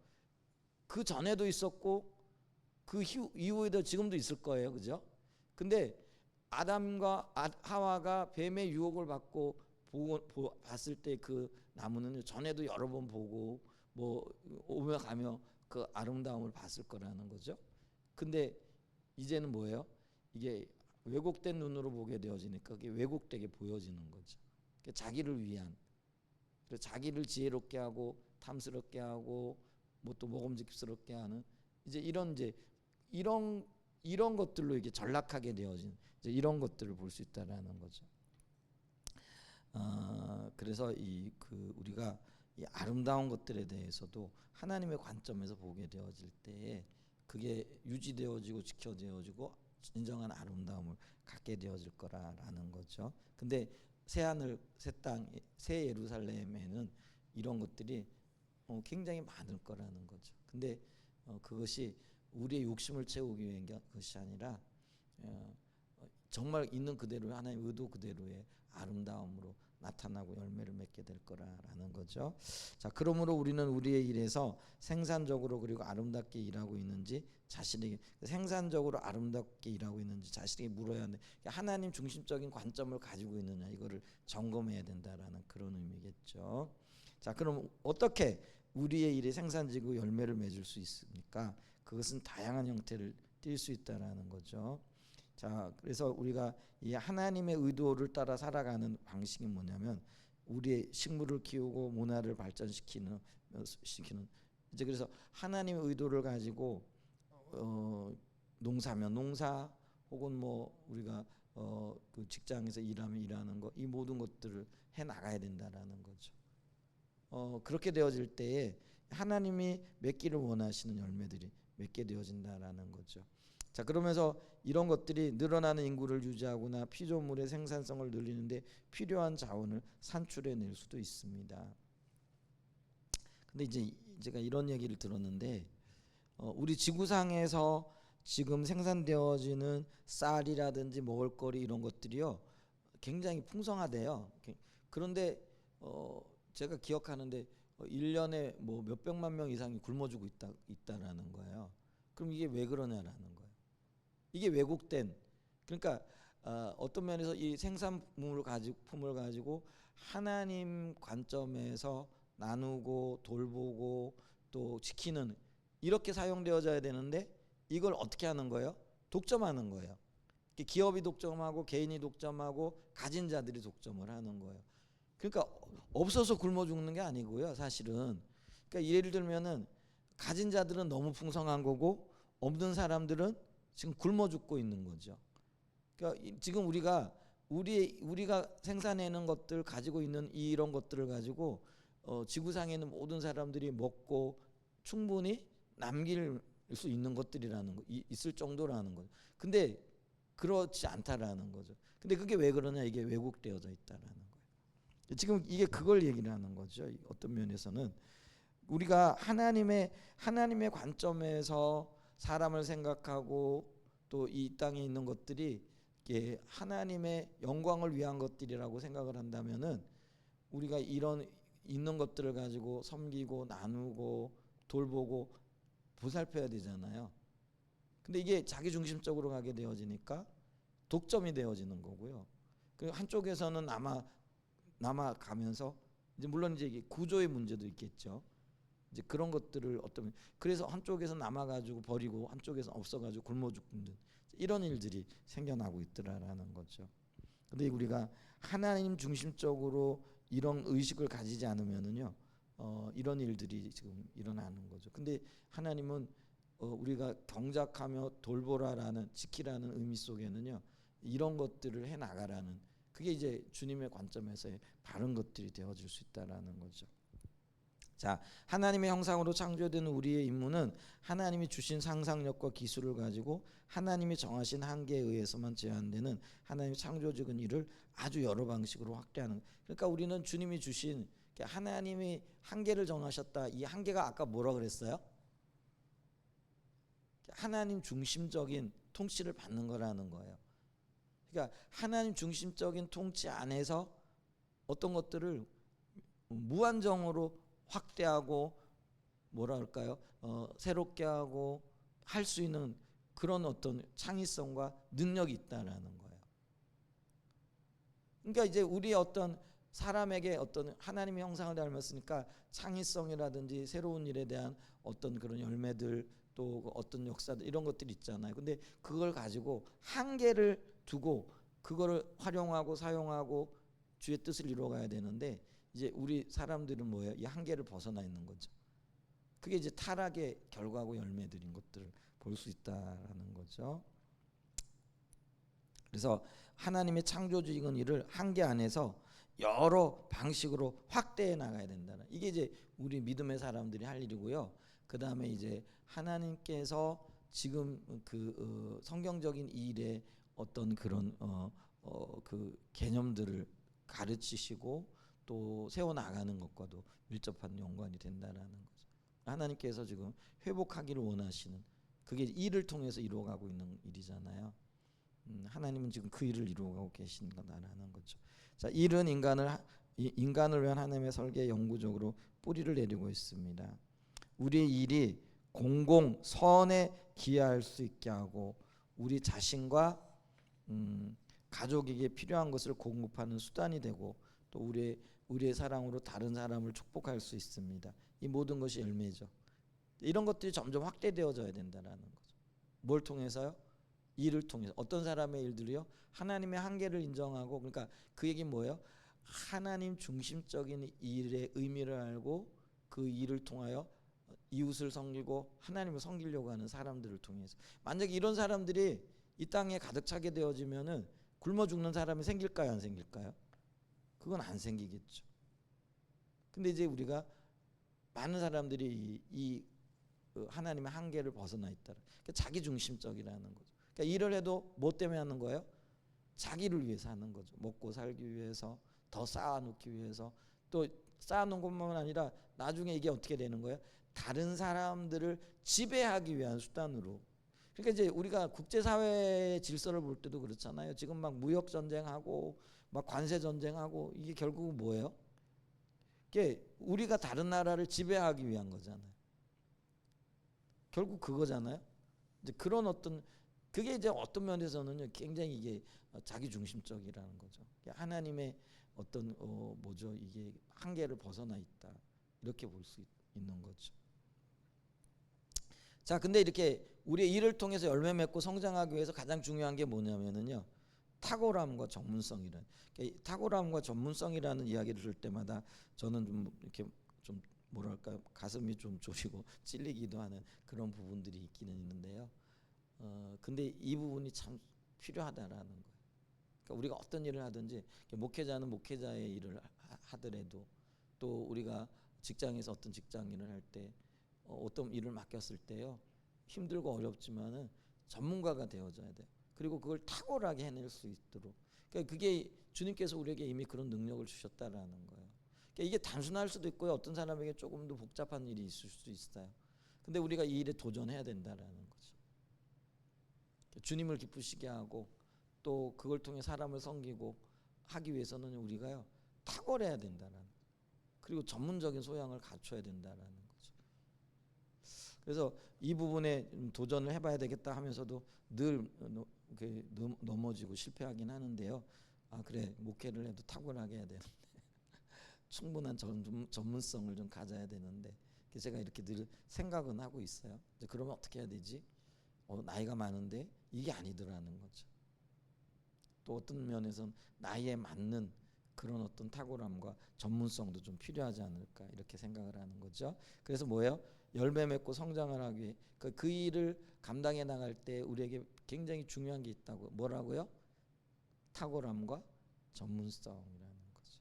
그 전에도 있었고 그 이후에도 지금도 있을 거예요, 그죠? 근데 아담과 하와가 뱀의 유혹을 받고 봤을 때 그 나무는 전에도 여러 번 보고 뭐 오며 가며 그 아름다움을 봤을 거라는 거죠. 근데 이제는 뭐예요? 이게 왜곡된 눈으로 보게 되어지니까 그게 왜곡되게 보여지는 거죠. 자기를 위한, 자기를 지혜롭게 하고 탐스럽게 하고 뭐 또 먹음직스럽게 하는 이제 이런 것들로 이게 전락하게 되어진 이제 이런 것들을 볼 수 있다라는 거죠. 그래서 우리가 이 아름다운 것들에 대해서도 하나님의 관점에서 보게 되어질 때에 그게 유지되어지고 지켜되어지고 진정한 아름다움을 갖게 되어질 거라는 거죠. 근데 새 하늘, 새 땅, 새 예루살렘에는 이런 것들이 굉장히 많을 거라는 거죠. 근데 그것이 우리의 욕심을 채우기 위한 것이 아니라 정말 있는 그대로 하나님의 의도 그대로의 아름다움으로 나타나고 열매를 맺게 될 거라는 거죠. 자, 그러므로 우리는 우리의 일에서 생산적으로 그리고 아름답게 일하고 있는지 자신에게 생산적으로 아름답게 일하고 있는지 자신에게 물어야 하는데 하나님 중심적인 관점을 가지고 있느냐 이거를 점검해야 된다라는 그런 의미겠죠. 자, 그럼 어떻게 우리의 일에 생산지고 열매를 맺을 수 있습니까? 그것은 다양한 형태를 띌 수 있다라는 거죠. 자, 그래서 우리가 이 하나님의 의도를 따라 살아가는 방식이 뭐냐면 우리의 식물을 키우고 문화를 발전시키는 이제 그래서 하나님의 의도를 가지고 농사면 농사 혹은 뭐 우리가 그 직장에서 일하면 일하는 거 이 모든 것들을 해 나가야 된다라는 거죠. 그렇게 되어질 때에 하나님이 맺기를 원하시는 열매들이 맺게 되어진다라는 거죠. 자, 그러면서 이런 것들이 늘어나는 인구를 유지하거나 피조물의 생산성을 늘리는데 필요한 자원을 산출해낼 수도 있습니다. 근데 이제 제가 이런 얘기를 들었는데 우리 지구상에서 지금 생산되어지는 쌀이라든지 먹을거리 이런 것들이요 굉장히 풍성하대요. 그런데 제가 기억하는데 1년에 뭐 몇백만 명 이상이 굶어 죽고 있다라는 거예요. 그럼 이게 왜 그러냐라는 거예요. 이게 왜곡된, 그러니까 어떤 면에서 이 생산품을 가지고 하나님 관점에서 나누고 돌보고 또 지키는 이렇게 사용되어져야 되는데 이걸 어떻게 하는 거예요? 독점하는 거예요. 기업이 독점하고 개인이 독점하고 가진 자들이 독점을 하는 거예요. 그러니까 없어서 굶어 죽는 게 아니고요, 사실은. 그러니까 예를 들면은 가진 자들은 너무 풍성한 거고 없는 사람들은 지금 굶어 죽고 있는 거죠. 그러니까 지금 우리가 생산해내는 것들 가지고 있는 이런 것들을 가지고 지구상에 있는 모든 사람들이 먹고 충분히 남길 수 있는 것들이라는 거, 있을 정도라는 거죠. 근데 그렇지 않다라는 거죠. 근데 그게 왜 그러냐? 이게 왜곡되어져 있다라는 거예요. 지금 이게 그걸 얘기를 하는 거죠. 어떤 면에서는 우리가 하나님의 관점에서 사람을 생각하고 또 이 땅에 있는 것들이 이게 하나님의 영광을 위한 것들이라고 생각을 한다면은 우리가 이런 있는 것들을 가지고 섬기고 나누고 돌보고 보살펴야 되잖아요. 근데 이게 자기 중심적으로 가게 되어지니까 독점이 되어지는 거고요. 그 한쪽에서는 남아가면서 이제 물론 이제 구조의 문제도 있겠죠. 이제 그런 것들을 그래서 한쪽에서 남아가지고 버리고 한쪽에서 없어가지고 굶어 죽는 이런 일들이 생겨나고 있더라라는 거죠. 근데 우리가 하나님 중심적으로 이런 의식을 가지지 않으면은요, 이런 일들이 지금 일어나는 거죠. 근데 하나님은 우리가 경작하며 돌보라라는 지키라는 의미 속에는요, 이런 것들을 해 나가라는 그게 이제 주님의 관점에서의 바른 것들이 되어질 수 있다라는 거죠. 자, 하나님의 형상으로 창조된 우리의 임무는 하나님이 주신 상상력과 기술을 가지고 하나님이 정하신 한계에 의해서만 제한되는 하나님의 창조적인 일을 아주 여러 방식으로 확대하는. 그러니까 우리는 주님이 주신 하나님이 한계를 정하셨다. 이 한계가 아까 뭐라 그랬어요? 하나님 중심적인 통치를 받는 거라는 거예요. 그러니까 하나님 중심적인 통치 안에서 어떤 것들을 무한정으로 확대하고 뭐라 할까요? 새롭게 하고 할 수 있는 그런 어떤 창의성과 능력이 있다라는 거예요. 그러니까 이제 우리 어떤 사람에게 어떤 하나님의 형상을 닮았으니까 창의성이라든지 새로운 일에 대한 어떤 그런 열매들 또 어떤 역사들 이런 것들이 있잖아요. 근데 그걸 가지고 한계를 두고 그거를 활용하고 사용하고 주의 뜻을 이루어가야 되는데 이제 우리 사람들은 뭐예요? 이 한계를 벗어나 있는 거죠. 그게 이제 타락의 결과고 열매들인 것들을 볼 수 있다라는 거죠. 그래서 하나님의 창조적인 일을 한계 안에서 여러 방식으로 확대해 나가야 된다는 이게 이제 우리 믿음의 사람들이 할 일이고요. 그 다음에 이제 하나님께서 지금 그 성경적인 일에 어떤 그런 그 개념들을 가르치시고 또 세워 나가는 것과도 밀접한 연관이 된다라는 거죠. 하나님께서 지금 회복하기를 원하시는 그게 일을 통해서 이루어가고 있는 일이잖아요. 하나님은 지금 그 일을 이루어가고 계신 거다라는 거죠. 자, 일은 인간을 위한 하나님의 설계에 영구적으로 뿌리를 내리고 있습니다. 우리의 일이 공공 선에 기여할 수 있게 하고 우리 자신과 가족에게 필요한 것을 공급하는 수단이 되고 또 우리의 사랑으로 다른 사람을 축복할 수 있습니다. 이 모든 것이 열매죠. 이런 것들이 점점 확대되어져야 된다라는 거죠. 뭘 통해서요? 일을 통해서. 어떤 사람의 일들이요? 하나님의 한계를 인정하고 그러니까 그 얘기는 뭐예요? 하나님 중심적인 일의 의미를 알고 그 일을 통하여 이웃을 섬기고 하나님을 섬기려고 하는 사람들을 통해서. 만약에 이런 사람들이 이 땅에 가득 차게 되어지면은 굶어 죽는 사람이 생길까요? 안 생길까요? 그건 안 생기겠죠. 근데 이제 우리가 많은 사람들이 이 하나님의 한계를 벗어나 있다. 그러니까 자기 중심적이라는 거죠. 그러니까 일을 해도 뭐 때문에 하는 거예요? 자기를 위해서 하는 거죠. 먹고 살기 위해서, 더 쌓아놓기 위해서. 또 쌓아놓은 것만 아니라 나중에 이게 어떻게 되는 거예요? 다른 사람들을 지배하기 위한 수단으로. 그러니까 이제 우리가 국제사회의 질서를 볼 때도 그렇잖아요. 지금 막 무역 전쟁하고 막 관세 전쟁하고 이게 결국은 뭐예요? 이게 우리가 다른 나라를 지배하기 위한 거잖아요. 결국 그거잖아요. 이제 그런 어떤 그게 이제 어떤 면에서는요 굉장히 이게 자기 중심적이라는 거죠. 하나님의 어떤 뭐죠 이게 한계를 벗어나 있다 이렇게 볼 수 있는 거죠. 자, 근데 이렇게 우리의 일을 통해서 열매 맺고 성장하기 위해서 가장 중요한 게 뭐냐면은요 탁월함과 전문성이라는. 탁월함과 전문성이라는 이야기를 들을 때마다 저는 좀 이렇게 좀 뭐랄까 가슴이 좀 졸이고 찔리기도 하는 그런 부분들이 있기는 있는데요. 근데 이 부분이 참 필요하다라는 거예요. 그러니까 우리가 어떤 일을 하든지 목회자는 목회자의 일을 하더라도 또 우리가 직장에서 어떤 직장 일을 할 때 어떤 일을 맡겼을 때요 힘들고 어렵지만은 전문가가 되어져야 돼요. 그리고 그걸 탁월하게 해낼 수 있도록. 그러니까 그게 주님께서 우리에게 이미 그런 능력을 주셨다라는 거예요. 그러니까 이게 단순할 수도 있고요. 어떤 사람에게 조금 더 복잡한 일이 있을 수도 있어요. 근데 우리가 이 일에 도전해야 된다라는 거죠. 주님을 기쁘시게 하고 또 그걸 통해 사람을 섬기고 하기 위해서는 우리가요 탁월해야 된다라는. 그리고 전문적인 소양을 갖춰야 된다라는 거죠. 그래서 이 부분에 도전을 해봐야 되겠다 하면서도 늘 넘어지고 실패하긴 하는데요. 아 그래 목회를 해도 탁월하게 해야 되는데 충분한 전문성을 좀 가져야 되는데 제가 이렇게 늘 생각은 하고 있어요. 이제 그러면 어떻게 해야 되지? 나이가 많은데 이게 아니더라는 거죠. 또 어떤 면에서는 나이에 맞는 그런 어떤 탁월함과 전문성도 좀 필요하지 않을까 이렇게 생각을 하는 거죠. 그래서 뭐예요? 열매 맺고 성장을 하기 위해 그 일을 감당해 나갈 때 우리에게 굉장히 중요한 게 있다고. 뭐라고요? 탁월함과 전문성이라는 거죠.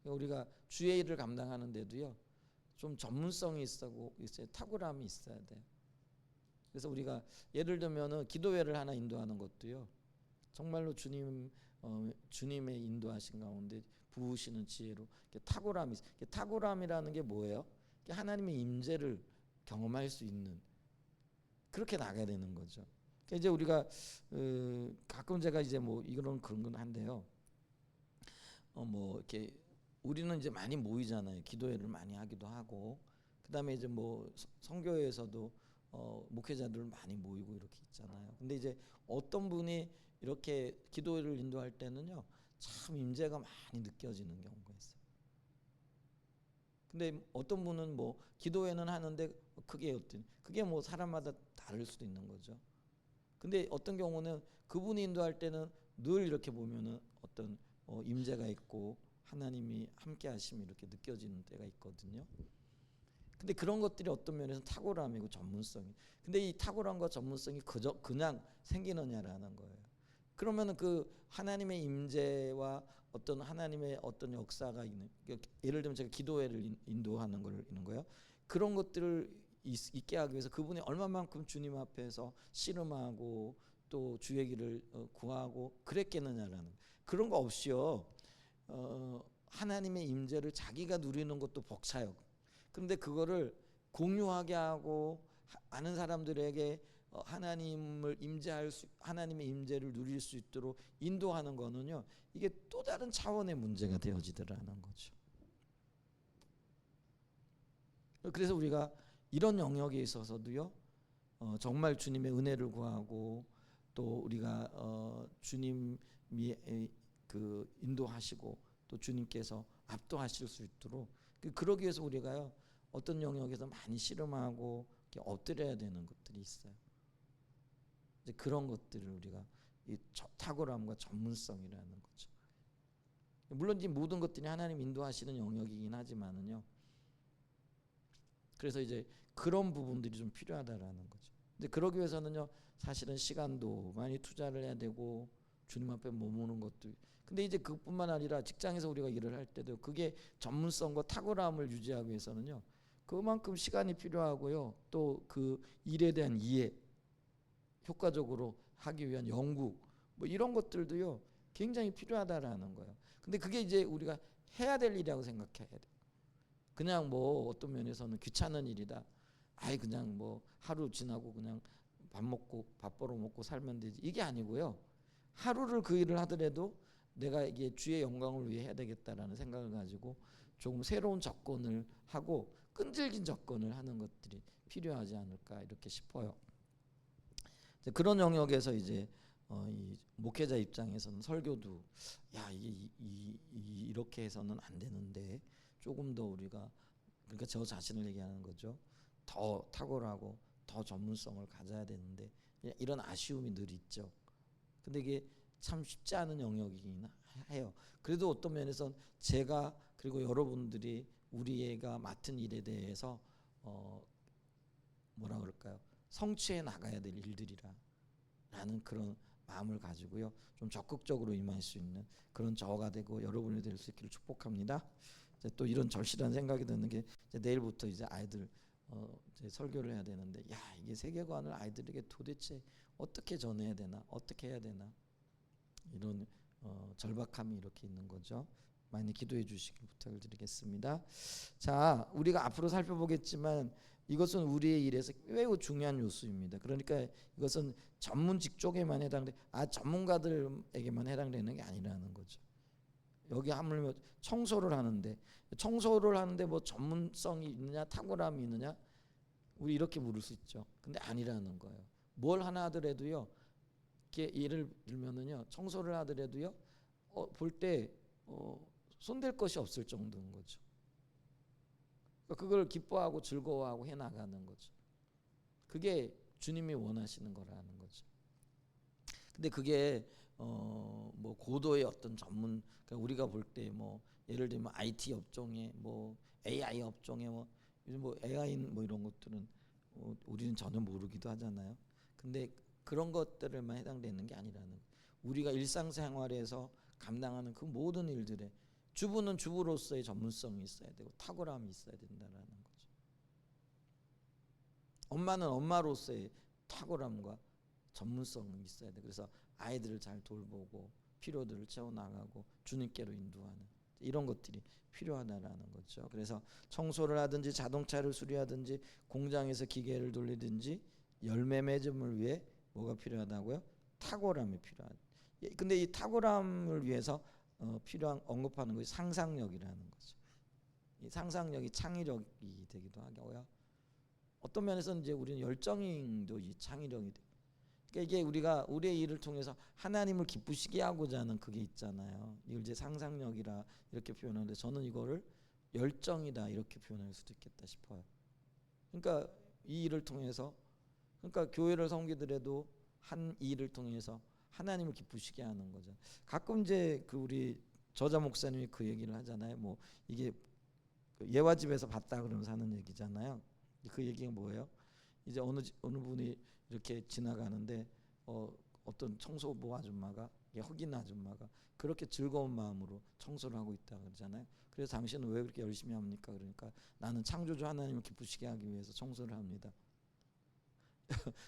우리가 주의 일을 감당하는데도요 좀 전문성이 있어야 탁월함이 있어야 돼요. 그래서 우리가 예를 들면은 기도회를 하나 인도하는 것도요 정말로 주님의 인도하신 가운데 부으시는 지혜로 탁월함이 있어요. 탁월함이라는 게 뭐예요? 하나님의 임재를 경험할 수 있는, 그렇게 나가야 되는 거죠. 그러니까 이제 우리가 가끔 제가 이제 뭐 이런 그런 건 한데요. 뭐 이렇게 우리는 이제 많이 모이잖아요. 기도회를 많이 하기도 하고, 그다음에 이제 뭐 성교회에서도 목회자들 많이 모이고 이렇게 있잖아요. 근데 이제 어떤 분이 이렇게 기도회를 인도할 때는요, 참 임재가 많이 느껴지는 경우가 있어요. 근데 어떤 분은 뭐 기도회는 하는데 그게 뭐 사람마다 다를 수도 있는 거죠. 근데 어떤 경우는 그분이 인도할 때는 늘 이렇게 보면은 어떤 임재가 있고 하나님이 함께 하심이 이렇게 느껴지는 때가 있거든요. 근데 그런 것들이 어떤 면에서는 탁월함이고 전문성이. 근데 이 탁월함과 전문성이 그냥 생기느냐라는 거예요. 그러면은 그 하나님의 임재와 어떤 하나님의 어떤 역사가 있는, 예를 들면 제가 기도회를 인도하는 걸 있는 거예요. 그런 것들을 있게 하기 위해서 그분이 얼마만큼 주님 앞에서 씨름하고 또 주의 길을 구하고 그랬겠느냐라는, 그런 거 없이요. 하나님의 임재를 자기가 누리는 것도 벅차요. 그런데 그거를 공유하게 하고 아는 사람들에게 하나님의 임재를 누릴 수 있도록 인도하는 거는요, 이게 또 다른 차원의 문제가 되어지더라는 거죠. 그래서 우리가 이런 영역에 있어서도요, 정말 주님의 은혜를 구하고 또 우리가 주님이 그 인도하시고 또 주님께서 압도하실 수 있도록, 그러기 위해서 우리가요, 어떤 영역에서 많이 씨름하고 엎드려야 되는 것들이 있어요. 이제 그런 것들을 우리가 이 탁월함과 전문성이라는 거죠. 물론 이 모든 것들이 하나님 인도하시는 영역이긴 하지만은요. 그래서 이제 그런 부분들이 좀 필요하다라는 거죠. 근데 그러기 위해서는요, 사실은 시간도 많이 투자를 해야 되고 주님 앞에 머무는 것도. 근데 이제 그뿐만 아니라 직장에서 우리가 일을 할 때도 그게 전문성과 탁월함을 유지하기 위해서는요, 그만큼 시간이 필요하고요. 또 그 일에 대한 이해, 효과적으로 하기 위한 연구, 뭐 이런 것들도요, 굉장히 필요하다라는 거예요. 근데 그게 이제 우리가 해야 될 일이라고 생각해야 돼요. 그냥 뭐 어떤 면에서는 귀찮은 일이다. 아이 그냥 뭐 하루 지나고 그냥 밥 벌어 먹고 살면 되지. 이게 아니고요. 하루를 그 일을 하더라도 내가 이게 주의 영광을 위해 해야 되겠다라는 생각을 가지고 조금 새로운 접근을 하고 끈질긴 접근을 하는 것들이 필요하지 않을까 이렇게 싶어요. 그런 영역에서 이제 이 목회자 입장에서는 설교도 이게 이렇게 해서는 안 되는데 조금 더 우리가, 그러니까 저 자신을 얘기하는 거죠. 더 탁월하고 더 전문성을 가져야 되는데 이런 아쉬움이 늘 있죠. 근데 이게 참 쉽지 않은 영역이긴 해요. 그래도 어떤 면에서 제가 그리고 여러분들이 우리가 맡은 일에 대해서 뭐라 그럴까요? 성취해 나가야 될 일들이라는 그런 마음을 가지고요, 좀 적극적으로 임할 수 있는 그런 저가 되고 여러분이 될 수 있기를 축복합니다. 이제 또 이런 절실한 생각이 드는 게 이제 내일부터 이제 아이들 이제 설교를 해야 되는데, 이게 세계관을 아이들에게 도대체 어떻게 전해야 되나, 어떻게 해야 되나, 이런 절박함이 이렇게 있는 거죠. 많이 기도해 주시길 부탁을 드리겠습니다. 자, 우리가 앞으로 살펴보겠지만 이것은 우리의 일에서 매우 중요한 요소입니다. 그러니까 이것은 전문 직종에만 전문가들에게만 해당되는 게 아니라는 거죠. 여기 하물며 청소를 하는데 뭐 전문성이 있느냐 탁월함이 있느냐 우리 이렇게 물을 수 있죠. 근데 아니라는 거예요. 뭘 하나 하더라도요, 이렇게 예를 들면은요, 청소를 하더라도요, 볼 때 손댈 것이 없을 정도인 거죠. 그걸 기뻐하고 즐거워하고 해 나가는 거죠. 그게 주님이 원하시는 거라는 거죠. 근데 그게 뭐 고도의 어떤 전문, 그러니까 우리가 볼 때 뭐 예를 들면 IT 업종에 뭐 AI 업종에 뭐 요즘 뭐 AI 뭐 이런 것들은 우리는 전혀 모르기도 하잖아요. 근데 그런 것들에만 해당되는 게 아니라는 거예요. 우리가 일상생활에서 감당하는 그 모든 일들에 주부는 주부로서의 전문성이 있어야 되고 탁월함이 있어야 된다는 거죠. 엄마는 엄마로서의 탁월함과 전문성이 있어야 돼. 그래서 아이들을 잘 돌보고 필요들을 채워나가고 주님께로 인도하는 이런 것들이 필요하다라는 거죠. 그래서 청소를 하든지 자동차를 수리하든지 공장에서 기계를 돌리든지 열매 맺음을 위해 뭐가 필요하다고요? 탁월함이 필요하다. 근데 이 탁월함을 위해서 필요한 언급하는 것이 상상력이라는 거죠. 이 상상력이 창의력이 되기도 하고요. 어떤 면에서는 이제 우리는 열정도 이 창의력이 돼. 그러니까 이게 우리가 우리의 일을 통해서 하나님을 기쁘시게 하고자 하는 그게 있잖아요. 이걸 이제 상상력이라 이렇게 표현하는데 저는 이거를 열정이다 이렇게 표현할 수도 있겠다 싶어요. 그러니까 이 일을 통해서 그러니까 교회를 섬기더라도 한 일을 통해서 하나님을 기쁘시게 하는 거죠. 가끔 이제 그 우리 저자 목사님이 그 얘기를 하잖아요. 뭐 이게 예화집에서 봤다 그러면서 하는 얘기잖아요. 그 얘기가 뭐예요? 이제 어느 분이 이렇게 지나가는데 어떤 청소부 아줌마가 흑인 아줌마가 그렇게 즐거운 마음으로 청소를 하고 있다 그러잖아요. 그래서 당신은 왜 그렇게 열심히 합니까? 그러니까 나는 창조주 하나님을 기쁘시게 하기 위해서 청소를 합니다.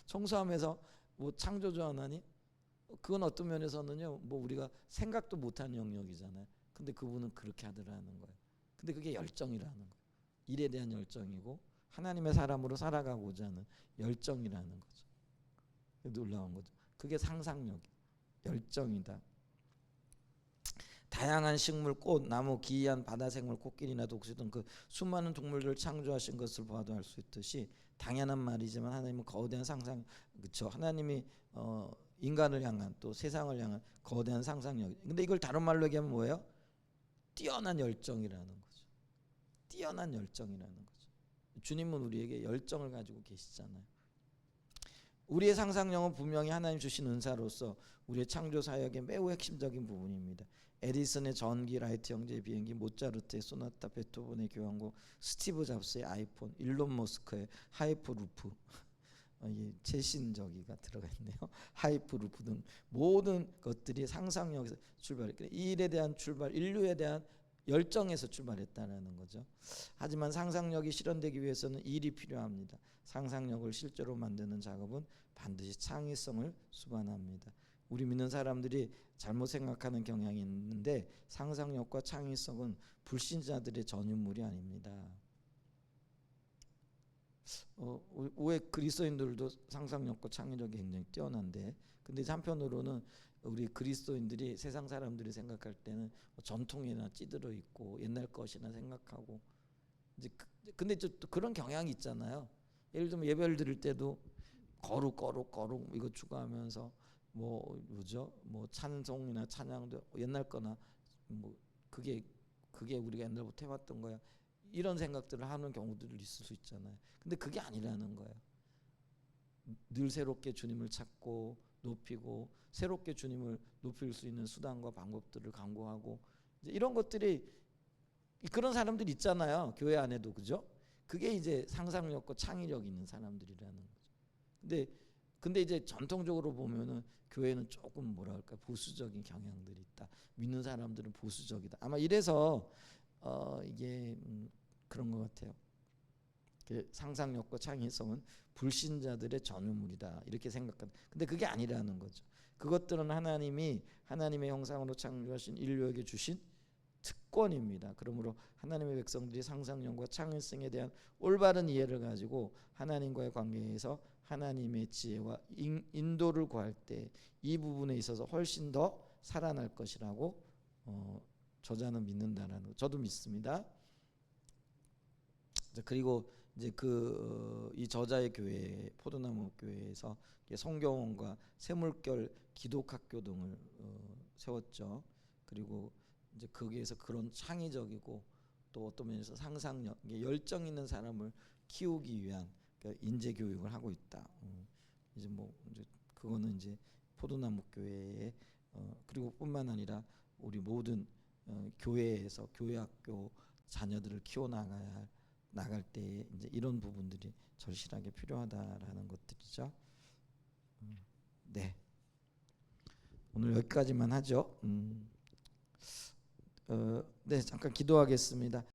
청소하면서 뭐 창조주 하나님? 그건 어떤 면에서는요, 뭐 우리가 생각도 못한 영역이잖아요. 근데 그분은 그렇게 하더라는 거예요. 근데 그게 열정이라는 거예요. 일에 대한 열정이고 하나님의 사람으로 살아가고자 하는 열정이라는 거죠. 놀라운 거죠. 그게 상상력, 열정이다. 다양한 식물, 꽃, 나무, 기이한 바다 생물, 코끼리나 독수 등 그 수많은 동물들을 창조하신 것을 봐도 알 수 있듯이 당연한 말이지만 하나님은 거대한 상상, 그렇죠. 하나님이 인간을 향한 또 세상을 향한 거대한 상상력. 근데 이걸 다른 말로 얘기하면 뭐예요? 뛰어난 열정이라는 거죠. 뛰어난 열정이라는 거죠. 주님은 우리에게 열정을 가지고 계시잖아요. 우리의 상상력은 분명히 하나님 주신 은사로서 우리의 창조 사역의 매우 핵심적인 부분입니다. 에디슨의 전기, 라이트 형제의 비행기, 모차르트의 소나타, 베토벤의 교향곡, 스티브 잡스의 아이폰, 일론 머스크의 하이퍼루프, 최신저기가 들어가 있네요. 하이퍼루프 등 모든 것들이 상상력에서 출발했고 이 일에 대한 출발, 인류에 대한 열정에서 출발했다는 거죠. 하지만 상상력이 실현되기 위해서는 일이 필요합니다. 상상력을 실제로 만드는 작업은 반드시 창의성을 수반합니다. 우리 믿는 사람들이 잘못 생각하는 경향이 있는데 상상력과 창의성은 불신자들의 전유물이 아닙니다. 왜 그리스도인들도 상상력과 창의력이 굉장히 뛰어난데 근데 한편으로는 우리 그리스도인들이 세상 사람들이 생각할 때는 전통이나 찌들어 있고 옛날 것이나 생각하고 이제 근데 또 그런 경향이 있잖아요. 예를 들면 예배를 드릴 때도 거룩 이거 추구하면서 뭐죠? 뭐 찬송이나 찬양도 옛날 거나 뭐 그게 우리가 옛날부터 해왔던 거야. 이런 생각들을 하는 경우들이 있을 수 있잖아요. 근데 그게 아니라는 거예요. 늘 새롭게 주님을 찾고 높이고 새롭게 주님을 높일 수 있는 수단과 방법들을 강구하고 이제 이런 것들이 그런 사람들이 있잖아요. 교회 안에도 그죠? 그게 이제 상상력과 창의력 있는 사람들이라는 거죠. 근데 이제 전통적으로 보면은 교회는 조금 뭐랄까 보수적인 경향들이 있다. 믿는 사람들은 보수적이다. 아마 이래서 이게 그런 것 같아요. 그 상상력과 창의성은 불신자들의 전유물이다 이렇게 생각한다. 근데 그게 아니라는 거죠. 그것들은 하나님이 하나님의 형상으로 창조하신 인류에게 주신 특권입니다. 그러므로 하나님의 백성들이 상상력과 창의성에 대한 올바른 이해를 가지고 하나님과의 관계에서 하나님의 지혜와 인도를 구할 때 이 부분에 있어서 훨씬 더 살아날 것이라고 저자는 믿는다라는 거. 저도 믿습니다. 그리고 이제 이 저자의 교회 포도나무 교회에서 성경원과 세물결 기독학교 등을 세웠죠. 그리고 이제 거기에서 그런 창의적이고 또 어떤 면에서 상상력, 열정 있는 사람을 키우기 위한 인재 교육을 하고 있다. 이제 그거는 이제 포도나무 교회에 그리고 뿐만 아니라 우리 모든 교회에서 교회학교 자녀들을 키워 나갈 때 이제 이런 부분들이 절실하게 필요하다라는 것들이죠. 네. 오늘 여기까지만 하죠. 네, 잠깐 기도하겠습니다.